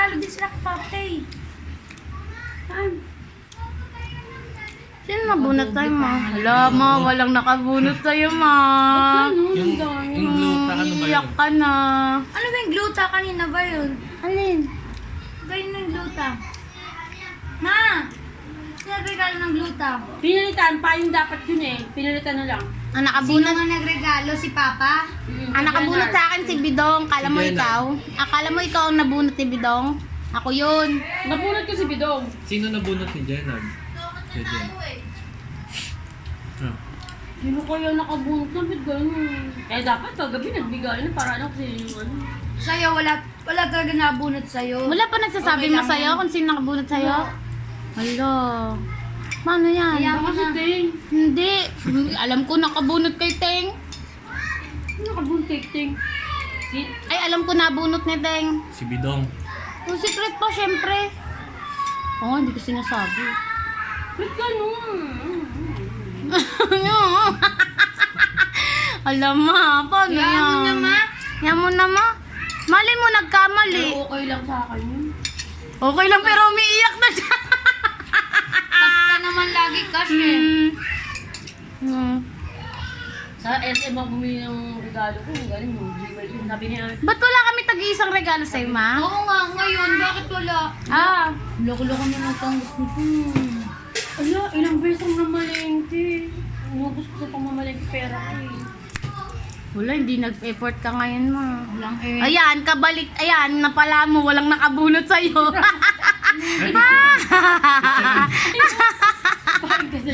regalo din sila kay Papay. Saan? Sino nabunot tayo, ma? Hala, ma, walang nakabunot tayo, ma. Yung gluta, ano ba Iiyak yun? ka na. Ano ba yung gluta? Kanina ba yun? Alin? Ganyan na yung gluta. Ma! Nagregalo ng gluta. Pinalitan pa yung dapat yun eh. Pinalitan na lang. Ang Sino nakabunot, nga nagregalo? Si Papa? ang nakabunot sa akin si Bidong. Kala mo Si Jenna. ikaw? Akala mo ikaw ang nabunot ni Bidong? Ako yun. Nabunot ko si Bidong. Sino nabunot ni Jenard? Si Jen. Sino kaya nakabunot na bit ganun? Eh dapat kagabi nagbigay na para ano kasi yung ano. Sa'yo, wala talaga nabunot sa'yo. Wala pa nagsasabi Okay mo lang sa'yo yan. kung sino nakabunot sa'yo? Hala. Paano yan? Kaya Baka si Ting. Hindi. Alam ko nakabunot kay Teng. Sino nakabunot kay Ting? Si... Ay, alam ko nabunot ni Teng. Si Bidong. Yung secret pa, syempre. Oo, hindi ko sinasabi. Ba't ganun? Alam ma, paano yan? Kaya mo na, Ma. Yan mo na, ma. Mali mo, nagkamali. Pero okay lang sa akin yun. Okay lang, pero umiiyak na siya. Basta naman lagi cash eh. Hmm. Sa SM ako bumili ng regalo ko. Galing mo. Sabi niya, Ba't wala kami tag-iisang regalo sa'yo, ma? Oo nga, ngayon, bakit wala? Ah, Loko-loko na natanggap nito. ala, ilang beses ang namalengke. Inubos ko sa pamamalengke pera ko eh. wala, hindi nag-effort ka ngayon, ma. Walang eh. Ayan, kabalik. Ayan, napala mo, walang nakabunot sa'yo. Bakit kasi